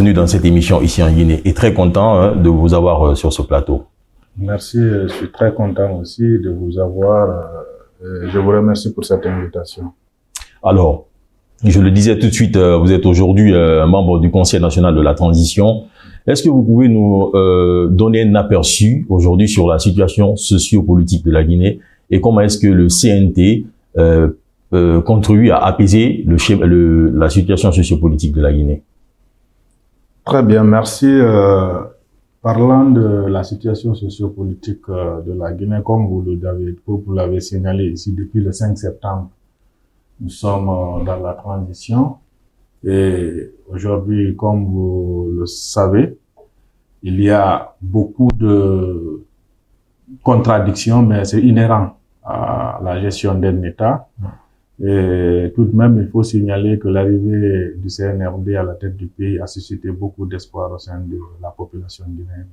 bienvenue dans cette émission ici en Guinée et très content de vous avoir sur ce plateau. Merci, je suis très content aussi de vous avoir. Je vous remercie pour cette invitation. Alors, je le disais tout de suite, vous êtes aujourd'hui membre du Conseil national de la transition. Est-ce que vous pouvez nous donner un aperçu aujourd'hui sur la situation socio-politique de la Guinée et comment est-ce que le CNT contribue à apaiser la situation socio-politique de la Guinée? Très bien, merci. Parlant de la situation socio-politique de la Guinée, comme vous l'avez signalé ici depuis le 5 septembre, nous sommes dans la transition et aujourd'hui, comme vous le savez, il y a beaucoup de contradictions, mais c'est inhérent à la gestion d'un État. Et tout de même, il faut signaler que l'arrivée du CNRD à la tête du pays a suscité beaucoup d'espoir au sein de la population guinéenne.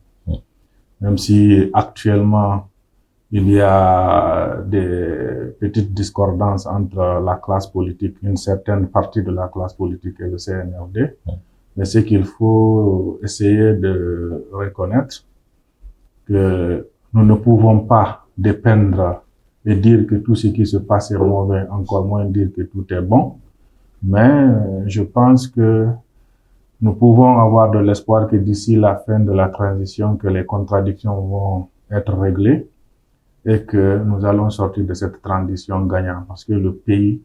Même si actuellement, il y a des petites discordances entre la classe politique, une certaine partie de la classe politique et le CNRD. Mais ce qu'il faut essayer de reconnaître, que nous ne pouvons pas dépeindre et dire que tout ce qui se passe est mauvais, encore moins dire que tout est bon. Mais je pense que nous pouvons avoir de l'espoir que d'ici la fin de la transition, que les contradictions vont être réglées et que nous allons sortir de cette transition gagnant. Parce que le pays,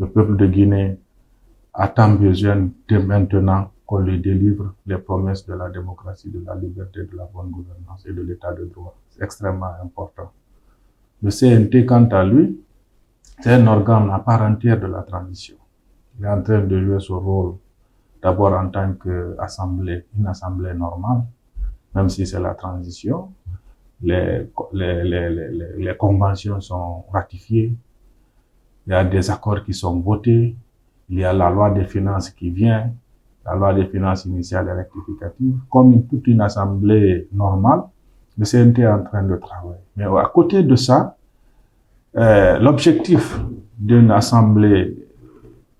le peuple de Guinée, a tant besoin de maintenant qu'on lui délivre les promesses de la démocratie, de la liberté, de la bonne gouvernance et de l'état de droit. C'est extrêmement important. Le CNT, quant à lui, c'est un organe à part entière de la transition. Il est en train de jouer son rôle d'abord en tant qu'assemblée, une assemblée normale, même si c'est la transition. Les conventions sont ratifiées, il y a des accords qui sont votés, il y a la loi des finances qui vient, la loi des finances initiales et rectificatives. Comme toute une assemblée normale, le CNT est en train de travailler. Mais à côté de ça, l'objectif d'une assemblée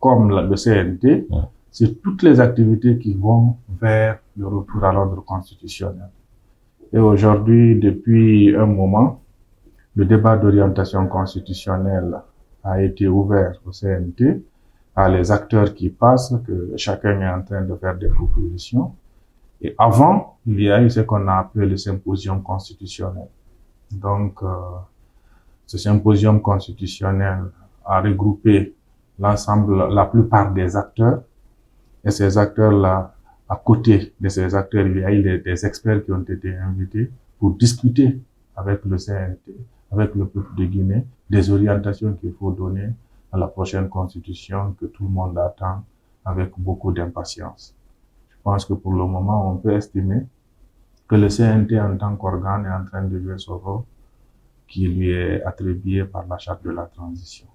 comme le CNT, c'est toutes les activités qui vont vers le retour à l'ordre constitutionnel. Et aujourd'hui, depuis un moment, le débat d'orientation constitutionnelle a été ouvert au CNT, à les acteurs qui passent, que chacun est en train de faire des propositions. Et avant, il y a eu ce qu'on a appelé le symposium constitutionnel. Donc, ce symposium constitutionnel a regroupé l'ensemble, la plupart des acteurs. Et ces acteurs-là, à côté de ces acteurs, il y a eu des experts qui ont été invités pour discuter avec le CNT, avec le peuple de Guinée, des orientations qu'il faut donner à la prochaine constitution que tout le monde attend avec beaucoup d'impatience. Je pense que pour le moment, on peut estimer que le CNT en tant qu'organe est en train de jouer son rôle qui lui est attribué par la charte de la transition.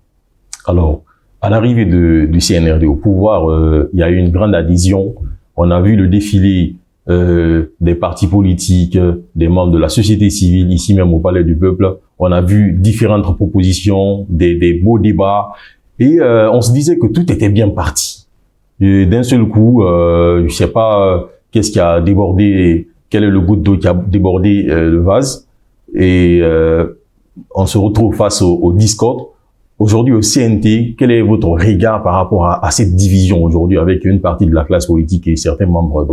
Alors, à l'arrivée du CNRD au pouvoir, il y a eu une grande adhésion. On a vu le défilé des partis politiques, des membres de la société civile, ici même au Palais du Peuple. On a vu différentes propositions, des beaux débats. Et on se disait que tout était bien parti. D'un seul coup, je sais pas qu'est-ce qui a débordé, quel est le goutte d'eau qui a débordé le vase. Et on se retrouve face au discorde. Aujourd'hui, au CNT, quel est votre regard par rapport à cette division aujourd'hui avec une partie de la classe politique et certains membres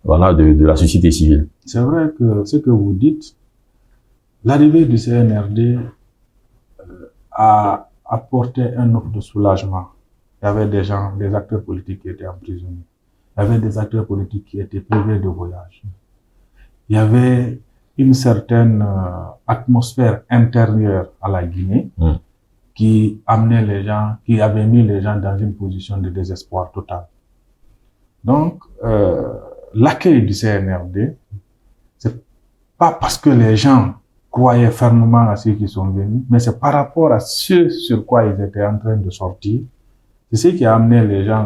de la société civile? C'est vrai que ce que vous dites, l'arrivée du CNRD a apporté un offre de soulagement. Il y avait des acteurs politiques qui étaient emprisonnés. Il y avait des acteurs politiques qui étaient privés de voyage. Il y avait une certaine atmosphère intérieure à la Guinée qui amenait les gens, qui avait mis les gens dans une position de désespoir total. Donc, l'accueil du CNRD, c'est pas parce que les gens croyaient fermement à ceux qui sont venus, mais c'est par rapport à ce sur quoi ils étaient en train de sortir. C'est ce qui a amené les gens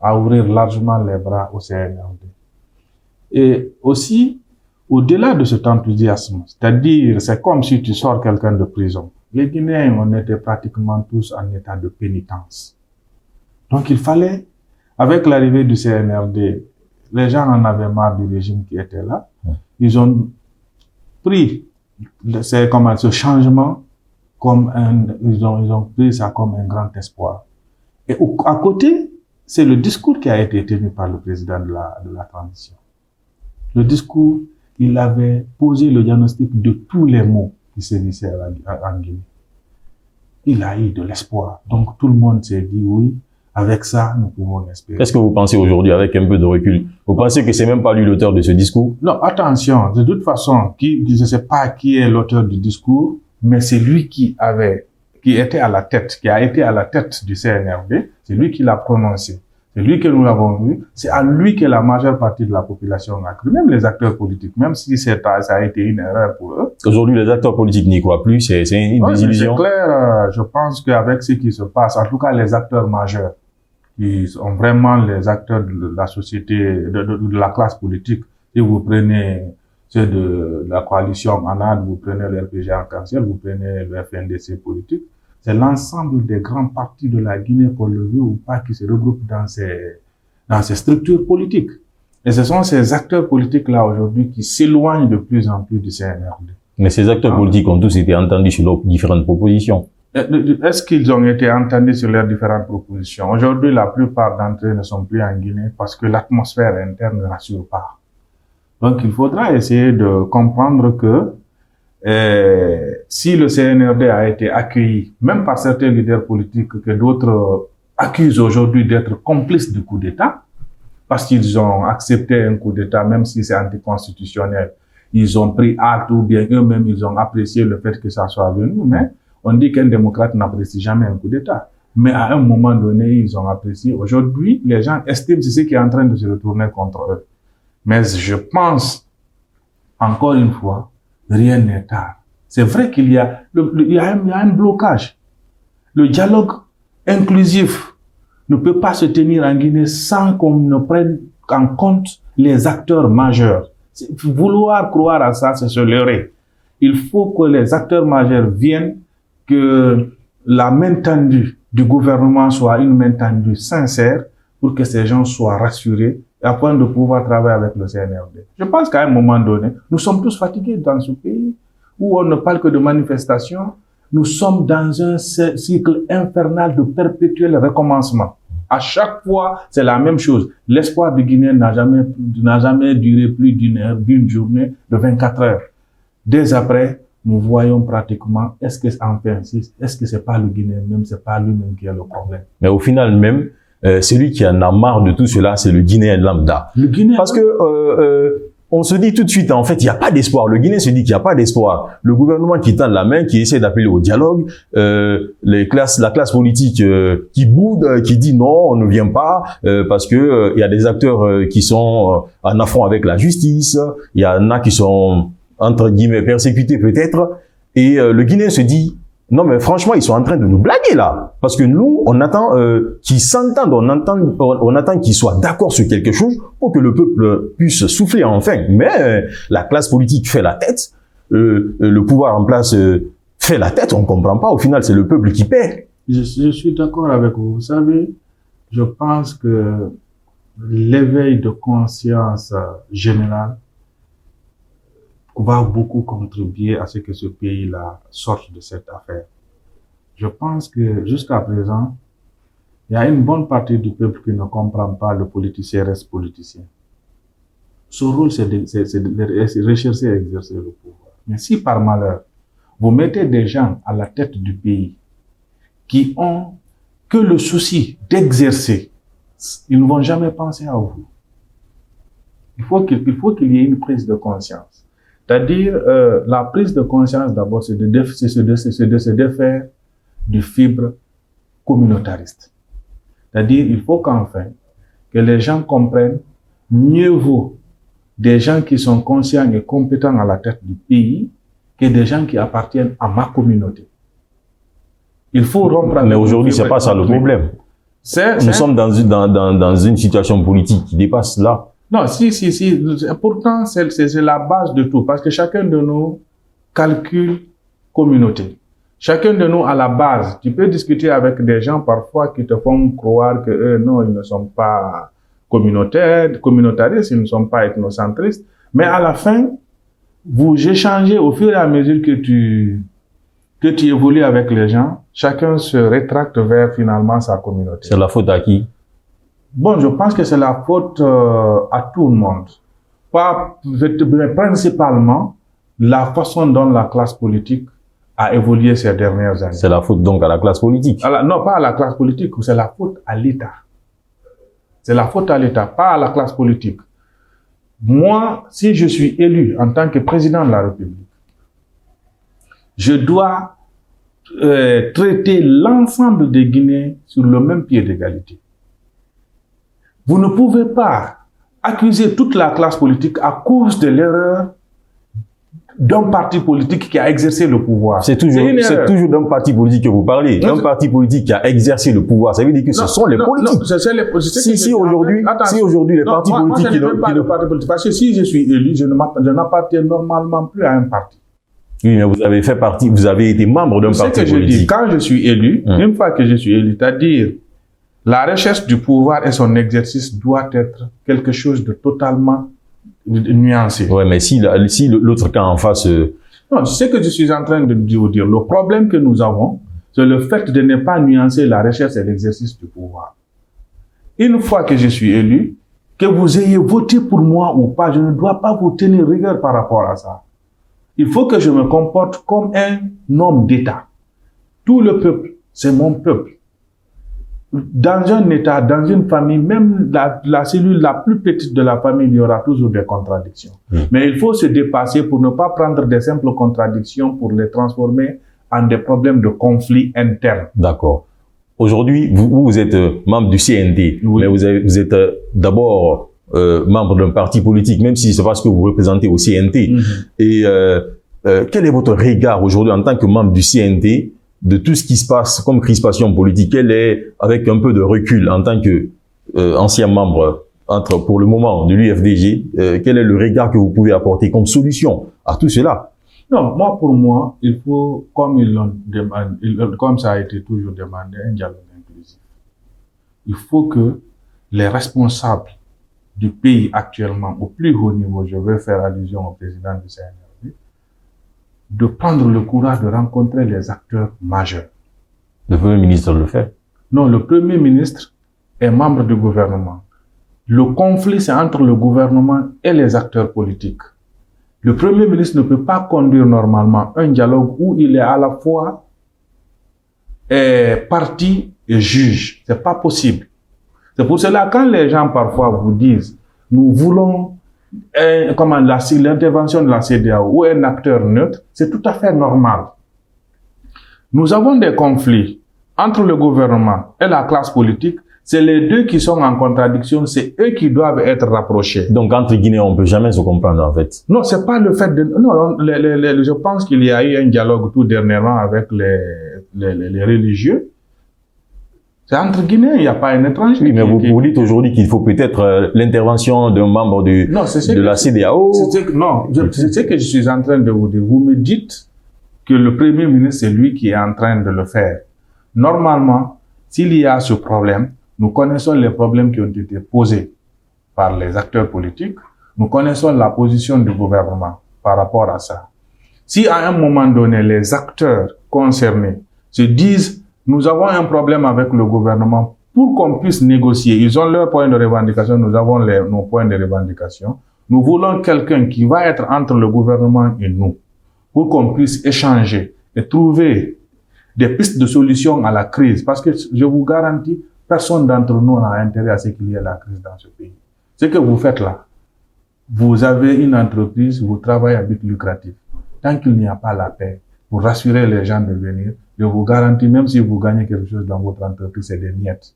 à ouvrir largement les bras au CNRD. Et aussi, au-delà de cet enthousiasme, c'est-à-dire, c'est comme si tu sors quelqu'un de prison. Les Guinéens, on était pratiquement tous en état de pénitence. Donc, il fallait, avec l'arrivée du CNRD, les gens en avaient marre du régime qui était là. Ils ont pris ce changement comme ils ont pris ça comme un grand espoir. Et à côté, c'est le discours qui a été tenu par le président de la transition. Le discours, il avait posé le diagnostic de tous les maux qui sévissaient en Guinée. Il a eu de l'espoir. Donc tout le monde s'est dit oui, avec ça, nous pouvons espérer. Est-ce que vous pensez aujourd'hui, avec un peu de recul, vous pensez que c'est même pas lui l'auteur de ce discours? Non, attention, de toute façon, je ne sais pas qui est l'auteur du discours, mais c'est lui qui était à la tête, qui a été à la tête du CNRD, c'est lui qui l'a prononcé. C'est lui que nous l'avons vu, c'est à lui que la majeure partie de la population a cru, même les acteurs politiques, même si ça a été une erreur pour eux. Aujourd'hui, les acteurs politiques n'y croient plus, c'est une désillusion. C'est clair, je pense qu'avec ce qui se passe, en tout cas les acteurs majeurs, qui sont vraiment les acteurs de la société, de la classe politique, si vous prenez ceux de la coalition ANAD, vous prenez le RPG Arc-en-Ciel, vous prenez le FNDC politique, c'est l'ensemble des grands partis de la Guinée, qu'on le veut ou pas, qui se regroupent dans ces structures politiques. Et ce sont ces acteurs politiques-là aujourd'hui qui s'éloignent de plus en plus du CNRD. Mais ces acteurs politiques ont tous été entendus sur leurs différentes propositions. Est-ce qu'ils ont été entendus sur leurs différentes propositions? Aujourd'hui, la plupart d'entre eux ne sont plus en Guinée parce que l'atmosphère interne ne rassure pas. Donc, il faudra essayer de comprendre que si le CNRD a été accueilli, même par certains leaders politiques que d'autres accusent aujourd'hui d'être complices du coup d'État, parce qu'ils ont accepté un coup d'État, même si c'est anticonstitutionnel, ils ont pris acte ou bien eux-mêmes ils ont apprécié le fait que ça soit venu, mais on dit qu'un démocrate n'apprécie jamais un coup d'État. Mais à un moment donné, ils ont apprécié. Aujourd'hui, les gens estiment c'est ce qui est en train de se retourner contre eux. Mais je pense, encore une fois, rien n'est tard. C'est vrai qu'il y a un blocage. Le dialogue inclusif ne peut pas se tenir en Guinée sans qu'on ne prenne en compte les acteurs majeurs. Vouloir croire à ça, c'est se leurrer. Il faut que les acteurs majeurs viennent, que la main tendue du gouvernement soit une main tendue sincère pour que ces gens soient rassurés afin de pouvoir travailler avec le CNRD. Je pense qu'à un moment donné, nous sommes tous fatigués dans ce pays où on ne parle que de manifestations. Nous sommes dans un cycle infernal de perpétuel recommencement. À chaque fois, c'est la même chose. L'espoir du Guinéen n'a jamais duré plus d'une heure, d'une journée, de 24 heures. Dès après, nous voyons pratiquement, est-ce que c'est pas le Guinéen même, c'est pas lui-même qui a le problème. Mais au final même, celui qui en a marre de tout cela, c'est le Guinéen lambda. Le Guinéen. Parce que on se dit tout de suite, en fait, il n'y a pas d'espoir. Le Guinéen se dit qu'il n'y a pas d'espoir. Le gouvernement qui tend la main, qui essaie d'appeler au dialogue, la classe politique qui boude, qui dit non, on ne vient pas, parce que il y a des acteurs qui sont en affront avec la justice, il y en a qui sont entre guillemets persécutés peut-être, et le Guinéen se dit non mais franchement ils sont en train de nous blaguer là, parce que nous on attend qu'ils s'entendent, on attend qu'ils soient d'accord sur quelque chose pour que le peuple puisse souffler enfin. Mais la classe politique fait la tête, le pouvoir en place fait la tête, on comprend pas. Au final c'est le peuple qui paie. Je suis d'accord avec vous. Vous savez, je pense que l'éveil de conscience générale va beaucoup contribuer à ce que ce pays-là sorte de cette affaire. Je pense que jusqu'à présent, il y a une bonne partie du peuple qui ne comprend pas le politicien reste politicien. Son rôle, c'est de rechercher et exercer le pouvoir. Mais si par malheur, vous mettez des gens à la tête du pays qui ont que le souci d'exercer, ils ne vont jamais penser à vous. Il faut qu'il y ait une prise de conscience. C'est-à-dire, la prise de conscience, d'abord, c'est de se défaire du fibre communautariste. C'est-à-dire, il faut qu'enfin, que les gens comprennent, mieux vaut des gens qui sont conscients et compétents à la tête du pays que des gens qui appartiennent à ma communauté. Il faut rompre. Mais aujourd'hui, c'est pas ça le problème. Nous sommes dans une situation politique qui dépasse là. Non, si. Pourtant, c'est la base de tout. Parce que chacun de nous calcule communauté. Chacun de nous, à la base, tu peux discuter avec des gens parfois qui te font croire que eux, non, ils ne sont pas communautaristes, ils ne sont pas ethnocentristes, mais à la fin, vous échangez au fur et à mesure que tu évolues avec les gens, chacun se rétracte vers finalement sa communauté. C'est la faute à qui? Bon, je pense que c'est la faute à tout le monde. Mais principalement, la façon dont la classe politique a évolué ces dernières années. C'est la faute donc à la classe politique? Non, pas à la classe politique, c'est la faute à l'État. C'est la faute à l'État, pas à la classe politique. Moi, si je suis élu en tant que président de la République, je dois traiter l'ensemble des Guinéens sur le même pied d'égalité. Vous ne pouvez pas accuser toute la classe politique à cause de l'erreur d'un parti politique qui a exercé le pouvoir. C'est toujours d'un parti politique que vous parlez. Un parti politique qui a exercé le pouvoir, ça veut dire que ce sont les politiques. Si aujourd'hui les partis politiques qui ne parti politique, parce que si je suis élu, je n'appartiens normalement plus à un parti. Oui, mais vous avez fait partie, vous avez été membre d'un parti politique. Je dis, quand je suis élu, une fois que je suis élu, c'est-à-dire la recherche du pouvoir et son exercice doit être quelque chose de totalement nuancé. Ouais, mais si l'autre camp en face... Non, c'est ce que je suis en train de vous dire. Le problème que nous avons, c'est le fait de ne pas nuancer la recherche et l'exercice du pouvoir. Une fois que je suis élu, que vous ayez voté pour moi ou pas, je ne dois pas vous tenir rigueur par rapport à ça. Il faut que je me comporte comme un homme d'État. Tout le peuple, c'est mon peuple. Dans un État, dans une famille, même la cellule la plus petite de la famille, il y aura toujours des contradictions. Mais il faut se dépasser pour ne pas prendre des simples contradictions pour les transformer en des problèmes de conflit interne. D'accord. Aujourd'hui, vous êtes membre du CNT, oui. Mais vous êtes d'abord membre d'un parti politique, même si c'est parce que vous représentez au CNT. Et quel est votre regard aujourd'hui en tant que membre du CNT de tout ce qui se passe comme crispation politique? Quel est, avec un peu de recul, en tant que ancien membre pour le moment de l'UFDG, quel est le regard que vous pouvez apporter comme solution à tout cela? Non, pour moi, il faut, comme ça a été toujours demandé, un dialogue inclusif. Il faut que les responsables du pays actuellement, au plus haut niveau, je veux faire allusion au président du CNRD, de prendre le courage de rencontrer les acteurs majeurs. Le Premier ministre le fait? Non, le Premier ministre est membre du gouvernement. Le conflit, c'est entre le gouvernement et les acteurs politiques. Le Premier ministre ne peut pas conduire normalement un dialogue où il est à la fois parti et juge. C'est pas possible. C'est pour cela, quand les gens parfois vous disent, nous voulons l'intervention de la CEDEAO ou un acteur neutre, c'est tout à fait normal. Nous avons des conflits entre le gouvernement et la classe politique. C'est les deux qui sont en contradiction, c'est eux qui doivent être rapprochés. Donc, entre Guinéens, on peut jamais se comprendre, en fait. Non, c'est pas le fait de... Non, je pense qu'il y a eu un dialogue tout dernièrement avec les religieux. C'est entre Guinéens, il n'y a pas un étranger. Oui, mais vous dites aujourd'hui qu'il faut peut-être l'intervention d'un membre de la CEDEAO. C'est ce que je suis en train de vous dire. Vous me dites que le Premier ministre, c'est lui qui est en train de le faire. Normalement, s'il y a ce problème, nous connaissons les problèmes qui ont été posés par les acteurs politiques. Nous connaissons la position du gouvernement par rapport à ça. Si à un moment donné, les acteurs concernés se disent « Nous avons un problème avec le gouvernement », pour qu'on puisse négocier, ils ont leurs points de revendication, nous avons nos points de revendication. Nous voulons quelqu'un qui va être entre le gouvernement et nous, pour qu'on puisse échanger et trouver des pistes de solution à la crise. Parce que je vous garantis, personne d'entre nous n'a intérêt à ce qu'il y ait la crise dans ce pays. Ce que vous faites là, vous avez une entreprise, vous travaillez à but lucratif. Tant qu'il n'y a pas la paix, pour rassurer les gens de venir, je vous garantis, même si vous gagnez quelque chose dans votre entreprise, c'est des miettes.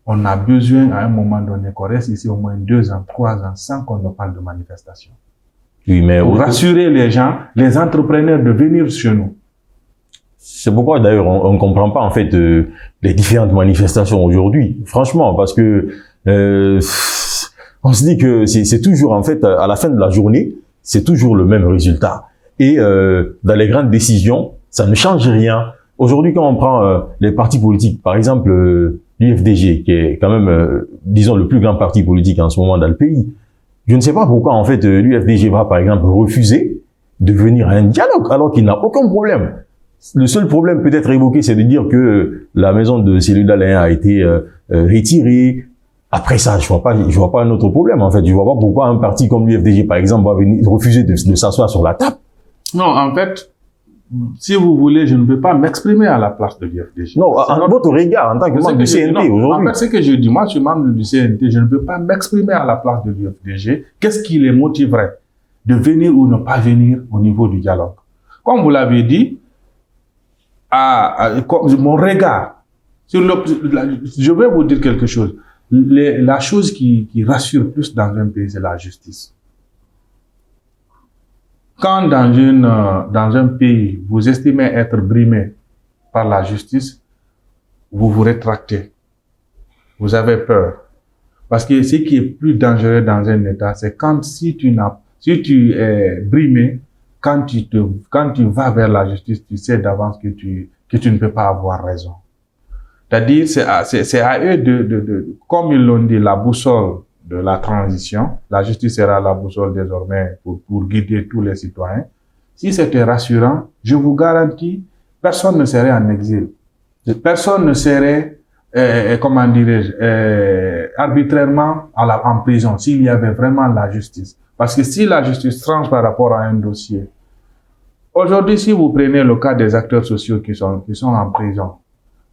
On a besoin, à un moment donné, qu'on reste ici au moins 2 ans, 3 ans, sans qu'on ne parle de manifestation. Oui, mais pour rassurer les gens, les entrepreneurs de venir chez nous. C'est pourquoi d'ailleurs on ne comprend pas en fait les différentes manifestations aujourd'hui, franchement, parce que on se dit que c'est toujours en fait à la fin de la journée, c'est toujours le même résultat. Et dans les grandes décisions, ça ne change rien. Aujourd'hui, quand on prend les partis politiques, par exemple l'UFDG, qui est quand même, disons, le plus grand parti politique en ce moment dans le pays. Je ne sais pas pourquoi, en fait, l'UFDG va, par exemple, refuser de venir à un dialogue, alors qu'il n'a aucun problème. Le seul problème peut-être évoqué, c'est de dire que la maison de Cellou Dalein a été retirée. Après ça, je vois pas un autre problème, en fait. Je vois pas pourquoi un parti comme l'UFDG, par exemple, va venir refuser de s'asseoir sur la table. Non, en fait, si vous voulez, je ne peux pas m'exprimer à la place de l'UFDG. Non, à votre regard, en tant que membre du CNT aujourd'hui. En fait, ce que je dis, moi, je suis membre du CNT, je ne peux pas m'exprimer à la place de l'UFDG. Qu'est-ce qui les motiverait de venir ou ne pas venir au niveau du dialogue? Comme vous l'avez dit, mon regard sur je vais vous dire quelque chose. La chose qui rassure plus dans un pays, c'est la justice. Quand dans un pays, vous estimez être brimé par la justice, vous vous rétractez. Vous avez peur. Parce que ce qui est plus dangereux dans un État, c'est si tu es brimé, quand tu vas vers la justice, tu sais d'avance que tu ne peux pas avoir raison. C'est-à-dire, c'est à eux comme ils l'ont dit, la boussole de la transition. La justice sera la boussole désormais pour guider tous les citoyens. Si c'était rassurant, je vous garantis, personne ne serait en exil. Personne ne serait, arbitrairement en prison s'il y avait vraiment la justice. Parce que si la justice tranche par rapport à un dossier, aujourd'hui, si vous prenez le cas des acteurs sociaux qui sont en prison,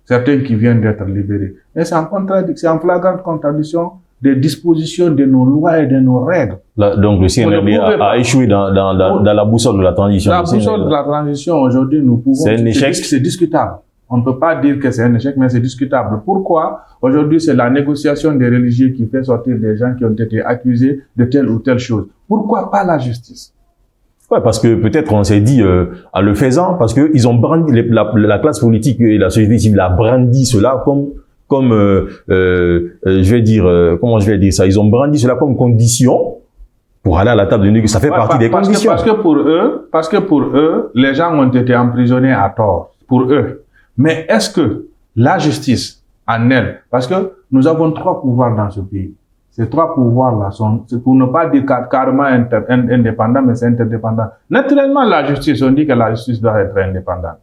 certains qui viennent d'être libérés, mais c'est en flagrante contradiction des dispositions de nos lois et de nos règles. Donc le CNRD a échoué dans la boussole de la transition. La boussole de la transition, aujourd'hui, nous pouvons... C'est un échec. C'est discutable. On ne peut pas dire que c'est un échec, mais c'est discutable. Pourquoi? Aujourd'hui, c'est la négociation des religieux qui fait sortir des gens qui ont été accusés de telle ou telle chose. Pourquoi pas la justice? Ouais, parce que peut-être on s'est dit à le faisant, parce que ils ont brandi, la classe politique et la société civile a brandi cela comme je vais dire comment je vais dire ça, ils ont brandi cela comme condition pour aller à la table de négociation. Ça fait partie des conditions. Parce que pour eux, les gens ont été emprisonnés à tort, pour eux. Mais est-ce que la justice en elle, parce que nous avons 3 pouvoirs dans ce pays. Ces 3 pouvoirs-là c'est pour ne pas dire carrément indépendant, mais c'est interdépendant. Naturellement, la justice, on dit que la justice doit être indépendante.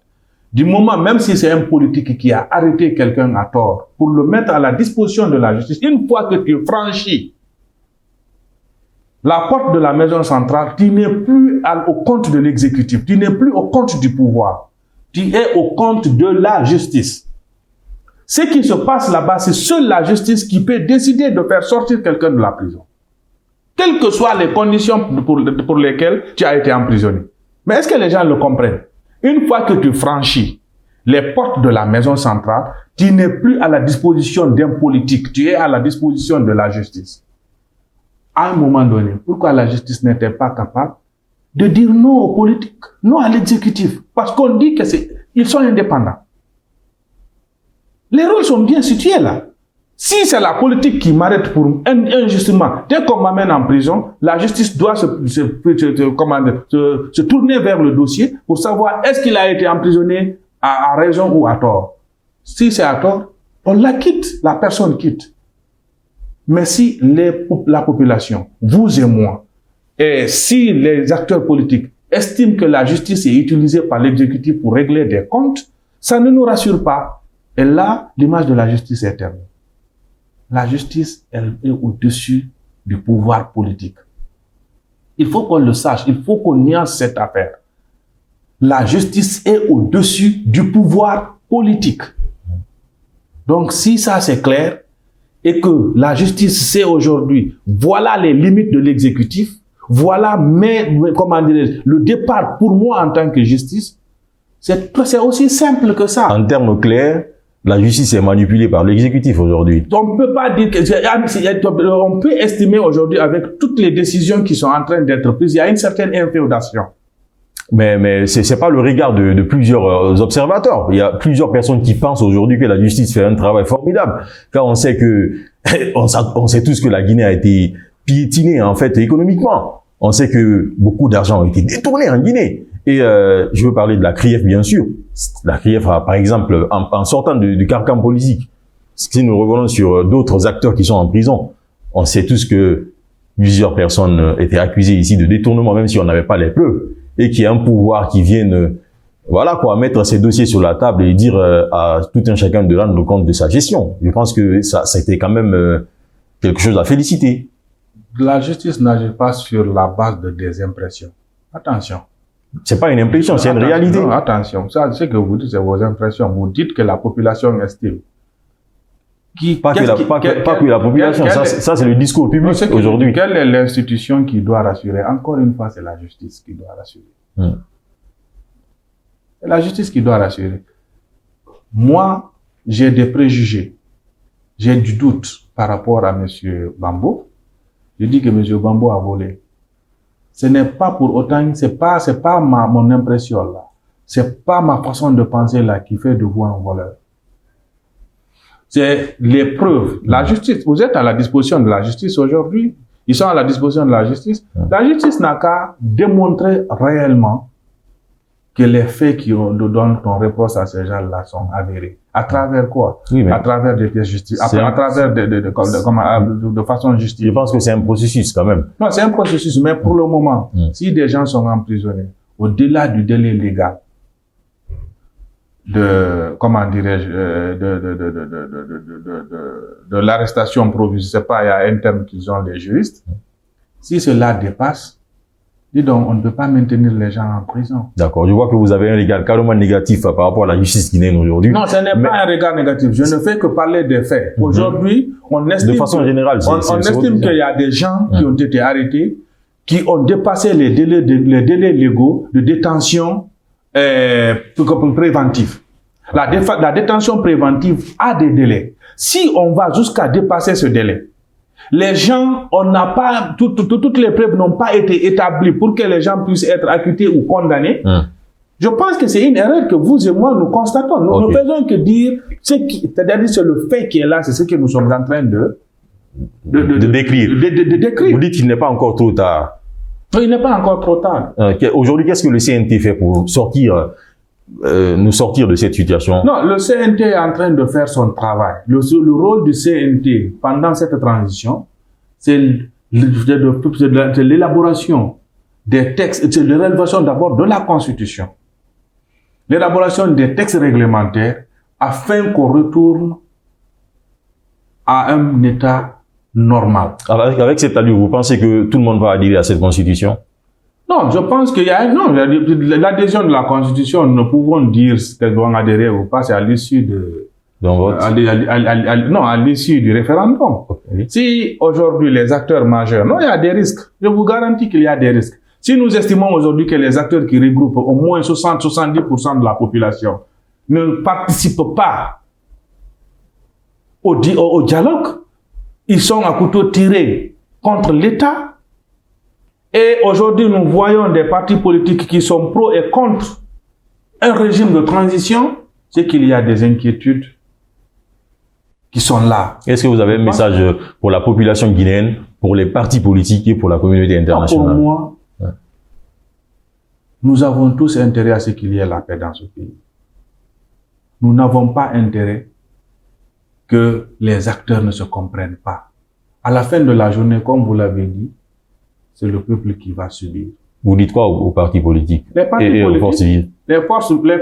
Du moment, même si c'est un politique qui a arrêté quelqu'un à tort, pour le mettre à la disposition de la justice, une fois que tu franchis la porte de la maison centrale, tu n'es plus au compte de l'exécutif, tu n'es plus au compte du pouvoir, tu es au compte de la justice. Ce qui se passe là-bas, c'est seule la justice qui peut décider de faire sortir quelqu'un de la prison. Quelles que soient les conditions pour lesquelles tu as été emprisonné. Mais est-ce que les gens le comprennent? Une fois que tu franchis les portes de la maison centrale, tu n'es plus à la disposition d'un politique, tu es à la disposition de la justice. À un moment donné, pourquoi la justice n'était pas capable de dire non aux politiques, non à l'exécutif? Parce qu'on dit qu'ils sont indépendants. Les rôles sont bien situés là. Si c'est la politique qui m'arrête pour injustement, dès qu'on m'amène en prison, la justice doit se tourner vers le dossier pour savoir est-ce qu'il a été emprisonné à raison ou à tort. Si c'est à tort, on la quitte, la personne quitte. Mais si la population, vous et moi, et si les acteurs politiques estiment que la justice est utilisée par l'exécutif pour régler des comptes, ça ne nous rassure pas. Et là, l'image de la justice est terminée. La justice, elle est au-dessus du pouvoir politique. Il faut qu'on le sache, il faut qu'on nuance cette affaire. La justice est au-dessus du pouvoir politique. Donc, si ça c'est clair, et que la justice sait aujourd'hui, voilà les limites de l'exécutif, voilà le départ pour moi en tant que justice, c'est aussi simple que ça. En termes clairs, la justice est manipulée par l'exécutif aujourd'hui. On peut pas dire on peut estimer aujourd'hui avec toutes les décisions qui sont en train d'être prises, il y a une certaine inféodation. Mais c'est pas le regard de plusieurs observateurs. Il y a plusieurs personnes qui pensent aujourd'hui que la justice fait un travail formidable. Car on sait on sait tous que la Guinée a été piétinée, en fait, économiquement. On sait que beaucoup d'argent a été détourné en Guinée. Et je veux parler de la CRIEF, bien sûr. La CRIEF a, par exemple, en sortant du carcan politique, si nous revenons sur d'autres acteurs qui sont en prison, on sait tous que plusieurs personnes étaient accusées ici de détournement, même si on n'avait pas les preuves, et qu'il y a un pouvoir qui vienne, voilà quoi, mettre ces dossiers sur la table et dire à tout un chacun de rendre compte de sa gestion. Je pense que ça a été quand même quelque chose à féliciter. La justice n'agit pas sur la base de des impressions. Attention. C'est pas une impression, c'est une réalité. Non, attention. Ça, ce que vous dites, c'est vos impressions. Vous dites que la population estime. Pas que la population, ça c'est le discours public aujourd'hui. Quelle est l'institution qui doit rassurer? Encore une fois, c'est la justice qui doit rassurer. C'est la justice qui doit rassurer. Moi, j'ai des préjugés. J'ai du doute par rapport à M. Bambo. Je dis que M. Bambo a volé. Ce n'est pas pour autant, c'est pas mon impression là. C'est pas ma façon de penser là qui fait de vous un voleur. C'est les preuves. La justice, vous êtes à la disposition de la justice aujourd'hui. Ils sont à la disposition de la justice. La justice n'a qu'à démontrer réellement que les faits qui donnent ton réponse à ces gens-là sont avérés. À travers quoi? Oui, à travers des pièces justice. À travers de façon justice. Je pense que c'est un processus quand même. Non, c'est un processus, mais pour le moment, si des gens sont emprisonnés, au-delà du délai légal, comment dirais-je, de l'arrestation provisoire, je sais pas, il y a un terme qu'ils ont les juristes. Si cela dépasse, dis donc, on ne peut pas maintenir les gens en prison. D'accord. Je vois que vous avez un regard carrément négatif par rapport à la justice guinéenne aujourd'hui. Non, ce n'est pas un regard négatif. Je ne fais que parler des faits. Aujourd'hui, on estime, de façon générale, on estime qu'il y a des gens qui ont été arrêtés, qui ont dépassé les délais légaux de détention préventive. La détention préventive a des délais. Si on va jusqu'à dépasser ce délai, les gens, on n'a pas, toutes les preuves n'ont pas été établies pour que les gens puissent être acquittés ou condamnés. Je pense que c'est une erreur que vous et moi nous constatons. Nous ne faisons que dire c'est-à-dire c'est le fait qui est là, c'est ce que nous sommes en train de décrire. Vous dites qu'il n'est pas encore trop tard. Il n'est pas encore trop tard. Aujourd'hui, qu'est-ce que le CNT fait pour nous sortir de cette situation? Non, le CNT est en train de faire son travail. Le rôle du CNT pendant cette transition, c'est l'élaboration des textes, c'est l'élaboration d'abord de la Constitution, l'élaboration des textes réglementaires afin qu'on retourne à un état normal. Avec cette allure, vous pensez que tout le monde va adhérer à cette Constitution? Non, je pense qu'il y a l'adhésion de la Constitution, nous pouvons dire qu'elles vont adhérer ou pas, c'est à l'issue à l'issue du référendum. Si aujourd'hui les acteurs majeurs, non, il y a des risques. Je vous garantis qu'il y a des risques. Si nous estimons aujourd'hui que les acteurs qui regroupent au moins 60-70% de la population ne participent pas au dialogue, ils sont à couteau tiré contre l'État. Et aujourd'hui, nous voyons des partis politiques qui sont pro et contre un régime de transition, c'est qu'il y a des inquiétudes qui sont là. Est-ce que vous avez un message pour la population guinéenne, pour les partis politiques et pour la communauté internationale? Pour moi, nous avons tous intérêt à ce qu'il y ait la paix dans ce pays. Nous n'avons pas intérêt que les acteurs ne se comprennent pas. À la fin de la journée, comme vous l'avez dit, c'est le peuple qui va subir. Vous dites quoi aux partis politiques et aux forces vives? Les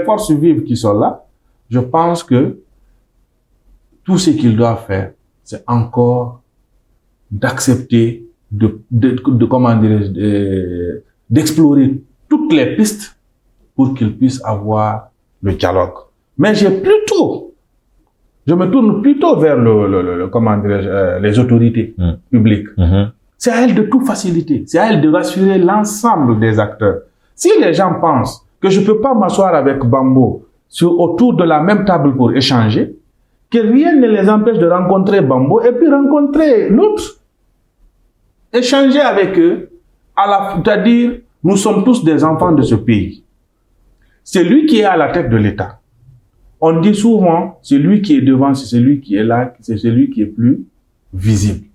forces vives qui sont là, je pense que tout ce qu'ils doivent faire, c'est encore d'accepter, d'explorer toutes les pistes pour qu'ils puissent avoir le dialogue. Mais je me tourne plutôt vers les autorités publiques. C'est à elles de tout faciliter. C'est à elles de rassurer l'ensemble des acteurs. Si les gens pensent que je peux pas m'asseoir avec Bambo autour de la même table pour échanger, que rien ne les empêche de rencontrer Bambo et puis rencontrer l'autre. Échanger avec eux, c'est-à-dire, nous sommes tous des enfants de ce pays. C'est lui qui est à la tête de l'État. On dit souvent, c'est lui qui est devant, c'est celui qui est là, c'est celui qui est plus visible.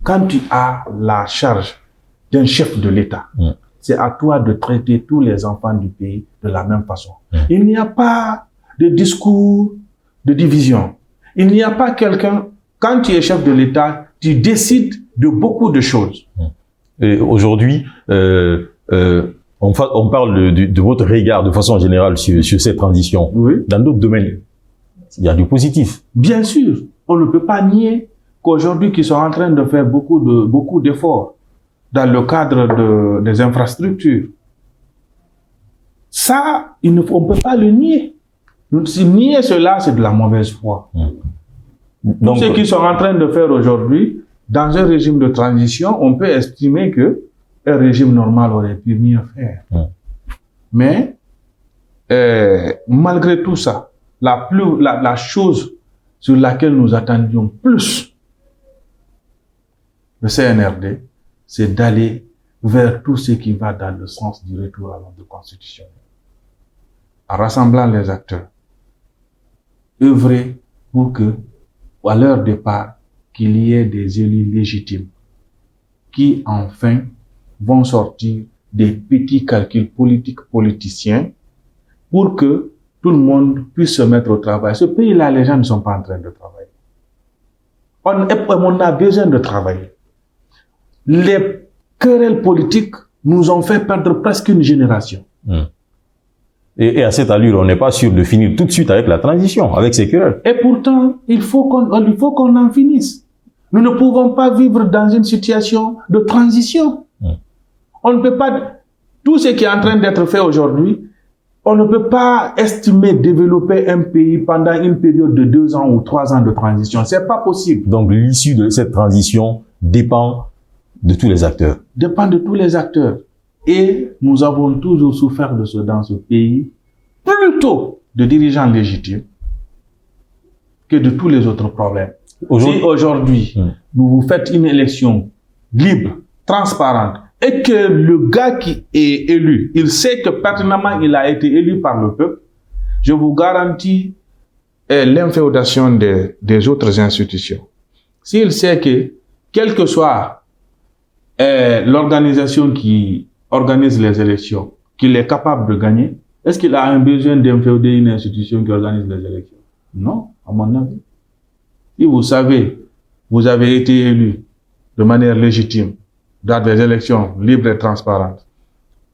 Quand tu as la charge d'un chef de l'État, c'est à toi de traiter tous les enfants du pays de la même façon. Il n'y a pas de discours de division. Il n'y a pas quelqu'un, quand tu es chef de l'État, tu décides de beaucoup de choses. Et aujourd'hui, on parle de votre regard de façon générale sur cette transition. Oui. Dans d'autres domaines, il y a du positif. Bien sûr, on ne peut pas nier qu'aujourd'hui, qu'ils sont en train de faire beaucoup d'efforts dans le cadre des infrastructures. Ça, on ne peut pas le nier. Nier cela, c'est de la mauvaise foi. Donc, ce qu'ils sont en train de faire aujourd'hui, dans un régime de transition, on peut estimer que un régime normal aurait pu mieux faire. Mais, malgré tout ça, la chose sur laquelle nous attendions plus le CNRD, c'est d'aller vers tout ce qui va dans le sens du retour à l'ordre constitutionnel. En rassemblant les acteurs, œuvrer pour que, à leur départ, qu'il y ait des élus légitimes qui, enfin, vont sortir des petits calculs politiciens pour que tout le monde puisse se mettre au travail. Ce pays-là, les gens ne sont pas en train de travailler. On a besoin de travailler. Les querelles politiques nous ont fait perdre presque une génération. Et à cette allure, on n'est pas sûr de finir tout de suite avec la transition, avec ces querelles. Et pourtant, il faut qu'on en finisse. Nous ne pouvons pas vivre dans une situation de transition. On ne peut pas... Tout ce qui est en train d'être fait aujourd'hui, on ne peut pas estimer développer un pays pendant une période de 2 ans ou 3 ans de transition. C'est pas possible. Donc l'issue de cette transition dépend de tous les acteurs. Dépend de tous les acteurs. Et nous avons toujours souffert de ce dans ce pays, plutôt de dirigeants légitimes que de tous les autres problèmes. Si aujourd'hui, vous vous faites une élection libre, transparente, et que le gars qui est élu, il sait que pertinemment il a été élu par le peuple, je vous garantis l'inféodation des autres institutions. S'il sait que, quelle que soit l'organisation qui organise les élections, qu'il est capable de gagner, est-ce qu'il a un besoin d'inféoder une institution qui organise les élections? Non, à mon avis. Si vous savez, vous avez été élu de manière légitime dans des élections libres et transparentes,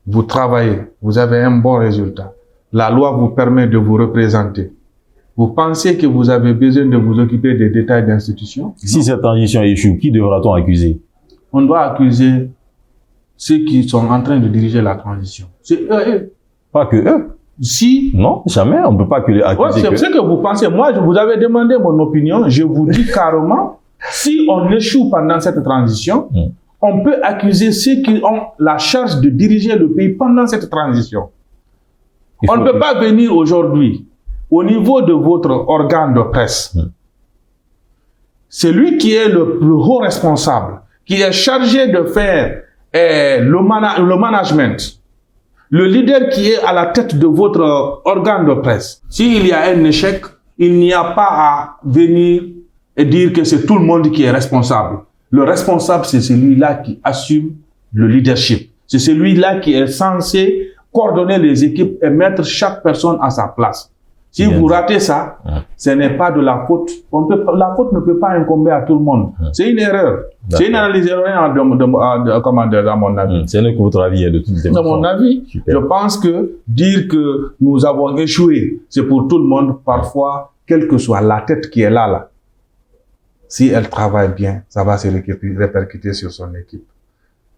vous travaillez, vous avez un bon résultat, la loi vous permet de vous représenter, vous pensez que vous avez besoin de vous occuper des détails d'institutions? Si cette transition échoue, qui devra-t-on accuser? On doit accuser ceux qui sont en train de diriger la transition. C'est eux. Pas que eux. Si. Non, jamais. On ne peut pas que les accuser. C'est ce que vous pensez. Moi, je vous avais demandé mon opinion. Je vous dis carrément, si on échoue pendant cette transition, on peut accuser ceux qui ont la charge de diriger le pays pendant cette transition. On ne peut pas venir aujourd'hui, au niveau de votre organe de presse, celui qui est le haut responsable, qui est chargé de faire le management, le leader qui est à la tête de votre organe de presse. S'il y a un échec, il n'y a pas à venir et dire que c'est tout le monde qui est responsable. Le responsable, c'est celui-là qui assume le leadership. C'est celui-là qui est censé coordonner les équipes et mettre chaque personne à sa place. Si vous ratez ça, ce n'est pas de la faute. La faute ne peut pas incomber à tout le monde. C'est une erreur. C'est une analyse erronée à mon avis. C'est que votre avis est de toutes les façons. À mon avis, je pense que dire que nous avons échoué, c'est pour tout le monde. Parfois, quelle que soit la tête qui est là, si elle travaille bien, ça va se répercuter sur son équipe.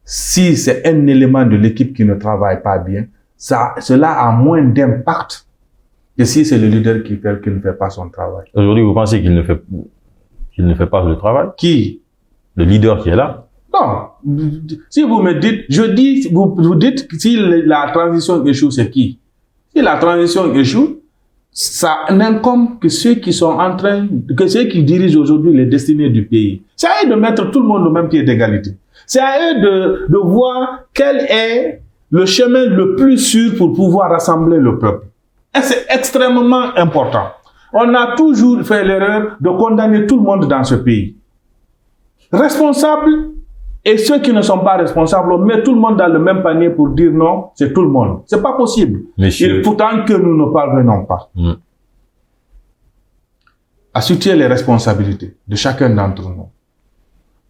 Si c'est un élément de l'équipe qui ne travaille pas bien, cela a moins d'impact que si c'est le leader qui ne fait pas son travail. Aujourd'hui, vous pensez qu'il ne fait pas le travail? Qui? Le leader qui est là? Non. Si vous me dites, vous dites que si la transition échoue, c'est qui? Si la transition échoue, ça n'incombe que ceux qui sont ceux qui dirigent aujourd'hui les destinées du pays. C'est à eux de mettre tout le monde au même pied d'égalité. C'est à eux de voir quel est le chemin le plus sûr pour pouvoir rassembler le peuple. Et c'est extrêmement important. On a toujours fait l'erreur de condamner tout le monde dans ce pays. Responsables et ceux qui ne sont pas responsables, on met tout le monde dans le même panier pour dire non, c'est tout le monde. C'est pas possible. Monsieur... Pourtant que nous ne parvenons pas. à situer les responsabilités de chacun d'entre nous.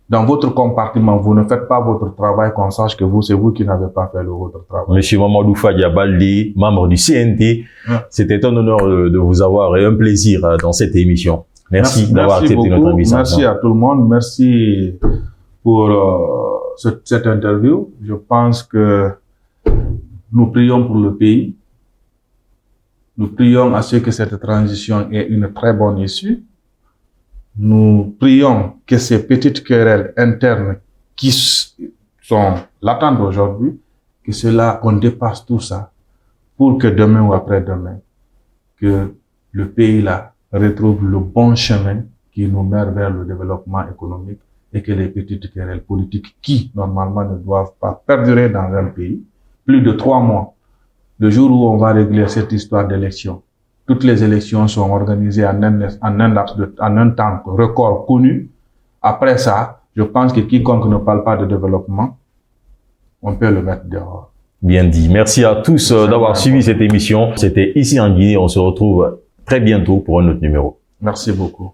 Dans votre compartiment, vous ne faites pas votre travail, qu'on sache que c'est vous qui n'avez pas fait votre travail. Monsieur Mamadou Fadia Baldé, membre du CNT, c'était un honneur de vous avoir et un plaisir dans cette émission. Merci d'avoir accepté notre invitation. Merci à tout le monde. Merci pour cette interview. Je pense que nous prions pour le pays. Nous prions à ce que cette transition ait une très bonne issue. Nous prions que ces petites querelles internes qui sont latentes aujourd'hui, que qu'on dépasse tout ça pour que demain ou après-demain, que le pays là retrouve le bon chemin qui nous mène vers le développement économique et que les petites querelles politiques qui, normalement, ne doivent pas perdurer dans un pays, plus de 3 mois, le jour où on va régler cette histoire d'élection. Toutes les élections sont organisées en un temps record connu. Après ça, je pense que quiconque ne parle pas de développement, on peut le mettre dehors. Bien dit. Merci à tous d'avoir suivi cette émission. C'était Ici en Guinée. On se retrouve très bientôt pour un autre numéro. Merci beaucoup.